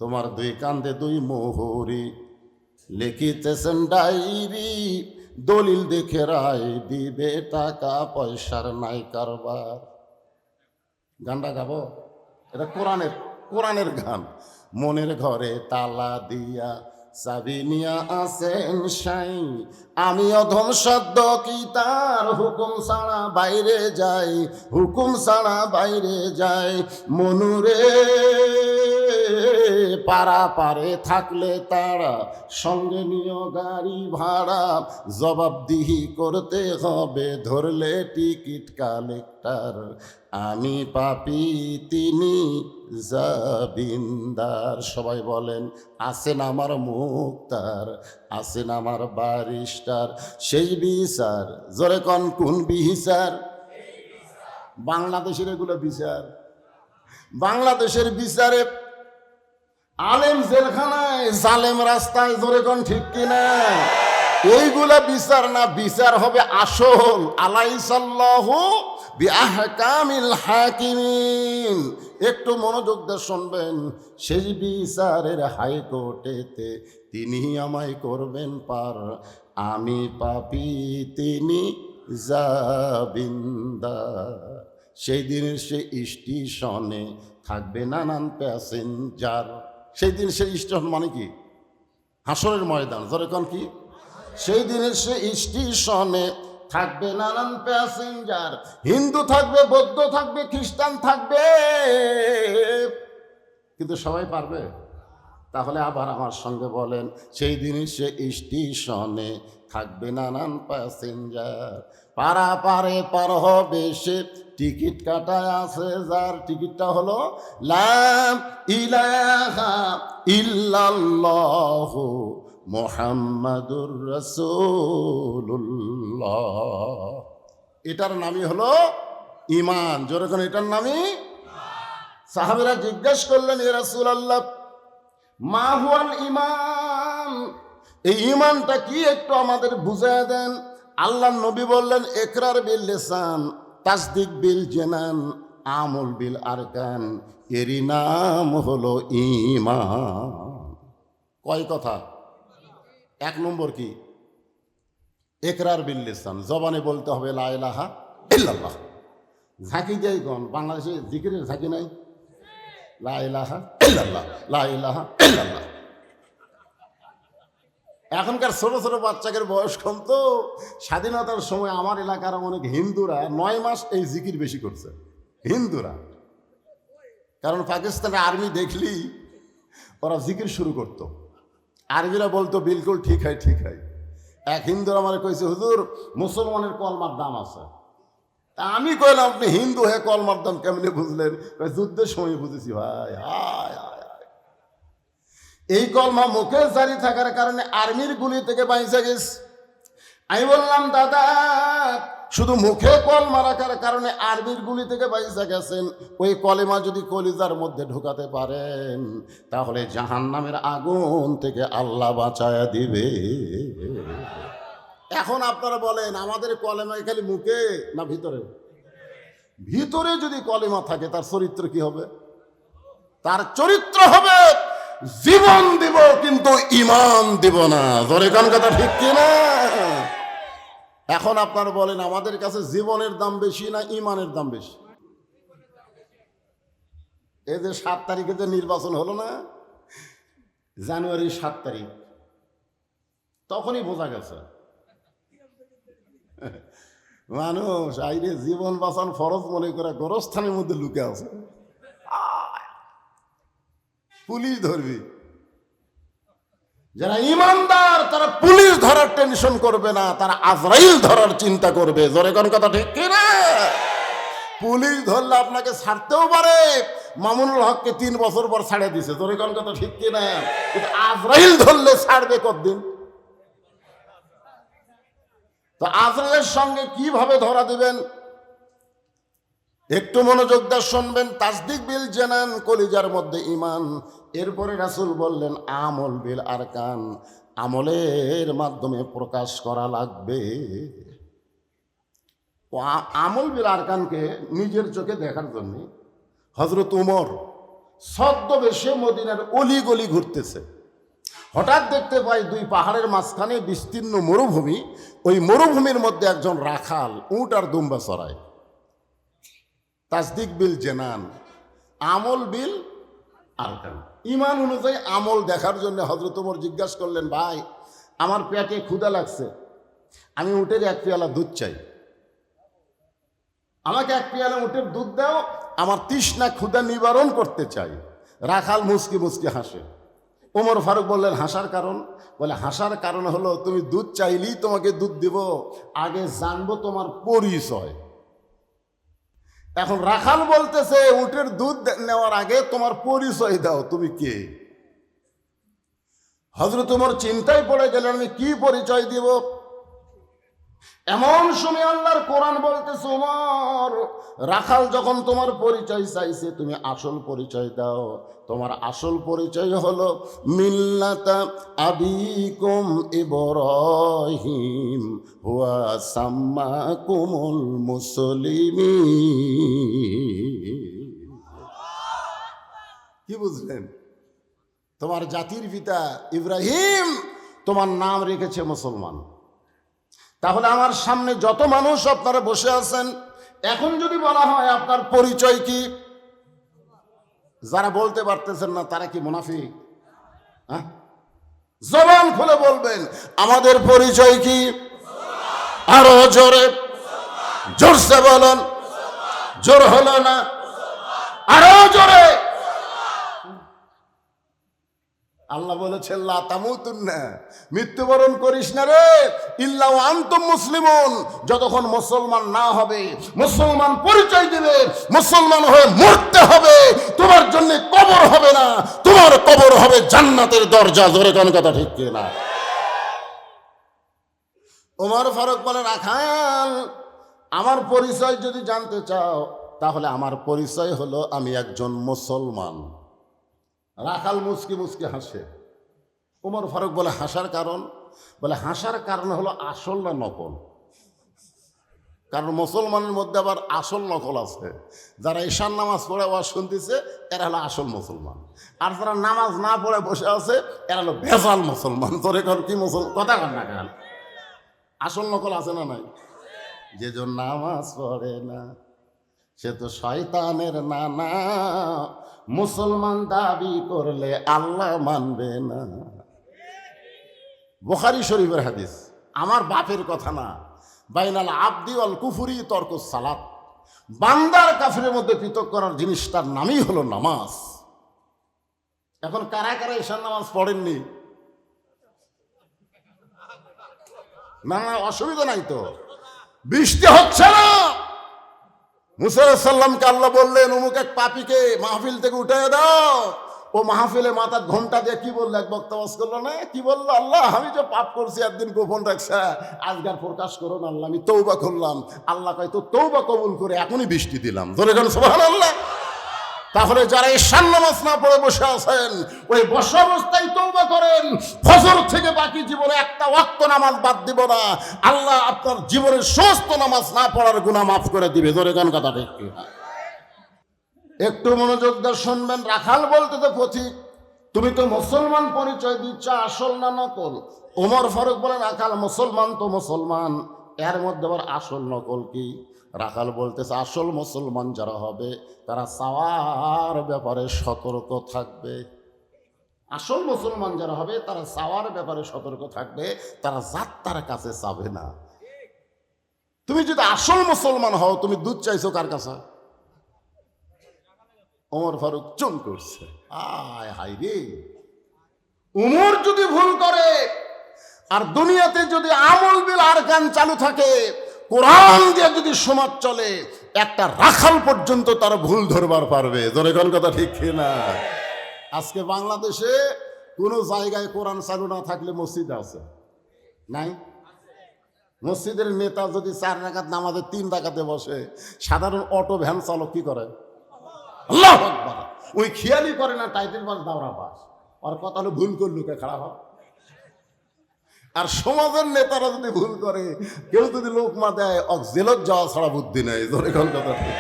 তোমার দুই কান্দে দুই মোহরি, লিখিতেছেন ডায়েরি, দলিল দেখে রায় দিবে, টাকা পয়সার নাই কারবার। গানটা গাবো? এটা কোরআনের গান। মনের ঘরে তালা দিয়া চাবি নিয়া আসেন সাই, আমি অধম সদ্য কি তার হুকুম ছাড়া বাইরে যাই, হুকুম ছাড়া বাইরে যাই। মনুরে পারা পারে থাকলে তারা সঙ্গে নিয়ে গাড়ি ভাড়া, জবাবদিহি করতে হবে ধরলে টিকিট কালেক্টর। আমি পাপী তিনি জাবিন্দার। সবাই বলেন আছেন আমার মুক্তার, আছেন আমার বারিস্টার, সেই বিচার জোরে কন কোন বিচার? বাংলাদেশের এগুলো বিচার। বাংলাদেশের বিচারে আলেম জেলখানায়, জালেম রাস্তায়, জোরে কোন ঠিক কিনা? এইগুলা বিচার না, বিচার হবে আসল। আলাইসাল্লাহু বিআহকামিল হাকিমিন। একটু মনোযোগ দিয়ে শুনবেন, সেই বিচারের হাইকোর্টেতে তিনি আমায় করবেন পার, আমি পাপী তিনি জাবিন্দার। সেই দিনের সে স্টেশনে থাকবে নানান প্যাসেঞ্জার। সেই দিন সেই স্টেশন মানে কি? হাসরের ময়দান। যেরকম কি সেই দিনের সে স্টেশনে থাকবে নানান প্যাসেঞ্জার, হিন্দু থাকবে, বৌদ্ধ থাকবে, খ্রিস্টান থাকবে, কিন্তু সবাই পারবে? তাহলে আবার আমার সঙ্গে বলেন, সেই দিনের সে স্টেশনে থাকবে নানান প্যাসেঞ্জার, পারা পারে পার হবে সে, টিকিট কাটায় আছে যার, টিকিটটা হলো লা ইলাহা ইল্লাল্লাহু মুহাম্মাদুর রাসূলুল্লাহ। এটার নামই হলো ঈমান। যেরকম এটার নামই। সাহাবীরা জিজ্ঞেস করলেন, ইয়া রাসূলুল্লাহ মা হুয়াল ঈমান, এই ঈমানটা কি একটু আমাদের বুঝায় দেন। আল্লাহর নবী বললেন, ইকরার বিল লিসান, তাসদিক বিল জানান, আমল বিল আরকান, এরই নাম হলো ঈমান। কয় কথা? এক নম্বর কি? ইকরার বিল লিসান, জবানে বলতে হবে লা ইলাহা ইল্লাল্লাহ। ঝাঁকি যাই গন, বাংলাদেশে জিকিরের ঝাঁকি নাই। লা ইলাহা ইল্লাল্লাহ, লা ইলাহা ইল্লাল্লাহ। এখনকার ছোট ছোট বাচ্চাদের বয়স কম তো, স্বাধীনতার সময় আমার এলাকার অনেক হিন্দুরা 9 মাস এই জিকির বেশি করছে। হিন্দুরা, কারণ পাকিস্তানের আর্মি দেখলি ওরা জিকির শুরু করতো, আরবিরা বলতো বিলকুল ঠিক হয় ঠিক হয়। এক হিন্দুর আমার কইছে, হুজুর মুসলমানের কলমার দাম আছে। তা আমি কইলাম, আপনি হিন্দু হয়ে কলমার দাম কেমনি বুঝলেন? যুদ্ধের সময় বুঝেছি ভাই। হায় হায় হায়, এই কলমা মুখে জারি থাকার কারণে আর্মির গুলি থেকে বাইসে গেছে। আমি বললাম, দাদা শুধু মুখে কলমা রাখার কারণে আরবির গুলি থেকে বাইসে গেছেন, ওই কলেমা যদি কলিজার মধ্যে ঢুকাতে পারেন তাহলে জাহান্নামের আগুন থেকে আল্লাহ বাঁচায়া দিবে। এখন আপনারা বলেন, আমাদের কলেমা খালি মুখে না ভিতরে? ভিতরে যদি কলেমা থাকে তার চরিত্র কি হবে? তার চরিত্র হবে জীবন দিব কিন্তু ঈমান দিব না। জোরে কোন কথা ঠিক কিনা? এখন আপনারা বলেন, আমাদের কাছে জীবনের দাম বেশি না ঈমানের দাম বেশি? এই যে 7 তারিখে যে নির্বাচন হলো না, জানুয়ারির 7 তারিখ, তখনই বোঝা গেছে মানুষ আইরে জীবন বাঁচান ফরজ মনে করে গোরস্থানের মধ্যে লুকে আছে। পুলিশ ধরবি। যারা ইমানদার তারা পুলিশ ধরার টেনশন করবে না, তারা আজরাইল ধরার চিন্তা করবে। জোরে কোন কথা ঠিক কিনা? পুলিশ ধরলে আপনাকে ছাড়তেও পারে, মামুনুল হককে 3 বছর পর ছাড়ে দিছে। জোরে কোন কথা ঠিক কিনা? কিন্তু আজরাইল ধরলে ছাড়বে কতদিন? তো আজরাইলের সঙ্গে কিভাবে ধরা দিবেন? একটু মনোযোগ দিয়ে শুনবেন। তাসদিক বিল জানান, কলিজার মধ্যে ঈমান। এরপরে রাসূল বললেন আমল বিল আরকান, আমলের মাধ্যমে প্রকাশ করা লাগবে। আমল বিল আরকানকে নিজের চোখে দেখার জন্য হযরত উমর ছদ্মবেশে মদিনার অলিগলি ঘুরতেছে। হঠাৎ দেখতে পাই দুই পাহাড়ের মাঝখানে বিস্তীর্ণ মরুভূমি, ওই মরুভূমির মধ্যে একজন রাখাল উট আর দুম্বা চড়ায়। তাসদিক বিল জেনান, আমল বিল আরকান। ইমান অনুযায়ী আমল দেখার জন্য হযরত ওমর জিজ্ঞাসা করলেন, ভাই আমার পেটে ক্ষুধা লাগছে, আমি উটের এক পেয়ালা দুধ চাই, আমাকে এক পেয়ালা উটের দুধ দাও, আমার তৃষ্ণা ক্ষুধা নিবারণ করতে চাই। রাখাল মুচকি মুচকি হাসে। ওমর ফারুক বললেন, হাসার কারণ? বলে, হাসার কারণ হলো তুমি দুধ চাইলেই তোমাকে দুধ দিব, আগে জানবো তোমার পরিচয়। এখন রাখাল বলতেছে, উটের দুধ নেওয়ার আগে তোমার পরিচয় দাও, তুমি কে? হযরত ওমর চিন্তায় পড়ে গেলেন, আমি কি পরিচয় দিব? এমন সময় আল্লাহর কোরআন বলতেছে, ওমর রাখাল যখন তোমার পরিচয় চাইছে, তুমি আসল পরিচয় দাও। তোমার আসল পরিচয় হলো মিল্লাতা আবিকুম ইব্রাহিম হুয়া সাম্মাকুমুল মুসলিমিন। কি বুঝলেন? তোমার জাতির পিতা ইব্রাহিম তোমার নাম রেখেছে মুসলমান। তাহলে আমার সামনে যত মানুষ আপনারা বসে আছেন, এখন যদি বলা হয় আপনার পরিচয় কি, যারা বলতে পারতেছেন না তারা কি মুনাফিক? হ্যাঁ, জবান খুলে বলবেন আমাদের পরিচয় কি? আরো জোরে, জোরসে বলেন, জোর হলো না, আরো জোরে। আল্লাহ বলেছেন, লা তামুতুন্না, মৃত্যুবরণ করিস না রে, ইল্লা ওয়া আনতুম মুসলিমুন, যতক্ষণ মুসলমান না হবে, মুসলমান পরিচয় দিবে, মুসলমান হয়ে মরতে হবে, তোমার জন্য কবর হবে না, তোমার কবর হবে জান্নাতের দরজা। জোরে কোন কথা ঠিক কি না? ওমর ফারুক বলে, রাখাল আমার পরিচয় যদি জানতে চাও, তাহলে আমার পরিচয় হলো আমি একজন মুসলমান। রাখাল মুচকি মুচকি হাসে। ওমর ফারুক বলে, হাসার কারণ? বলে, হাসার কারণ হলো আসল না নকল। কারণ মুসলমানের মধ্যে আবার আসল নকল আছে। যারা ঈশান নামাজ পড়ে ওয়াজ শুনতেছে, এরা হলো আসল মুসলমান, আর যারা নামাজ না পড়ে বসে আছে, এরা হলো ভেজাল মুসলমান। তোরে কর কি মুসলমান, কথা কর না কাল। আসল নকল আছে না নাই? যে জন নামাজ পড়ে না সে তো শয়তানের নানা, মুসলমান দাবি করলে আল্লাহ মানবে না। বুখারী শরীফের হাদিস, আমার বাপের কথা না। বাইনাল আবদি ওয়াল কুফরি তরকুস সালাত, বান্দার কাফিরের মধ্যে পৃথক করার জিনিসটার নামই হলো নামাজ। এখন কারা কারা ঈশার নামাজ পড়েননি? না, অসুবিধা নাই তো, বৃষ্টি হচ্ছে না। মুসা আলাইহিস সালামকে আল্লাহ বললেন, অমুক এক পাপীকে মাহফিল থেকে উঠে দাও। ও মাহফিলে মাথার ঘোমটা দিয়ে কি বললো, এক বক্তা ওয়াজ করলো না, কি বললো? আল্লাহ আমি যে পাপ করছি একদিন গোপন রাখছে, আজকাল প্রকাশ করো না আল্লাহ, আমি তৌবা করলাম। আল্লাহ কয়, তো তৌবা কবুল করে এখনই বৃষ্টি দিলাম। ধরে গেল সুবহানাল্লাহ। তাহলে যারা ঈশান নামাজ না পড়ে বসে আছেন, ওই বসা অবস্থায় তওবা করেন, ফজর থেকে বাকি জীবনে একটা ওয়াক্ত নামাজ বাদ দিব না, আল্লাহ আপনার জীবনের সমস্ত নামাজ না পড়ার গুনাহ মাফ করে দিবে। ধরে গান কথা ঠিক কিনা? একটু মনোযোগ দিয়ে শুনবেন। রাখাল বলতে তো পথিক, তুমি তো মুসলমান পরিচয় দিচ্ছ, আসল না নকল? ওমর ফারুক বলেন, রাখাল মুসলমান তো মুসলমান, এর মধ্যে আবার আসল নকল কি? রাখাল বলতেছে, আসল মুসলমান যারা হবে তারা চাওয়ার ব্যাপারে সতর্ক থাকবে। আসল মুসলমান যারা হবে তারা চাওয়ার ব্যাপারে সতর্ক থাকবে, তারা যাত্রার কাছে চাবে না। তুমি যদি আসল মুসলমান হও, তুমি দুধ চাইছো কার কাছে? ওমর ফারুক চুম করছে, আয় হাই রে। উমর যদি ভুল করে আর দুনিয়াতে যদি আমল বিল আরকান চালু থাকে, কোরআন দিয়ে যদি সমাজ চলে, একটা রাখাল পর্যন্ত তার ভুল ধরবার পারবে। জোরে কোন কথা ঠিক না? আজকে বাংলাদেশে কোন জায়গায় কোরআন চালু না থাকলে মসজিদ আছে নাই? মসজিদের নেতা যদি 4 রাকাত নামাজে 3 রাকাতে বসে, সাধারণ অটো ভ্যান চালক কি করে? আল্লাহু আকবার। ওই খেয়ালই করে না টাইটেল পাস দাওরা পাস, আর কথা হলো ভুল করলো কে খারাপ হয়। আর সমাজের নেতারা যদি ভুল করে, কেউ যদি লোকমা দেয়, জেলত যাওয়া ছাড়া বুদ্ধি নেই। ধরে কোন কথা ঠিক।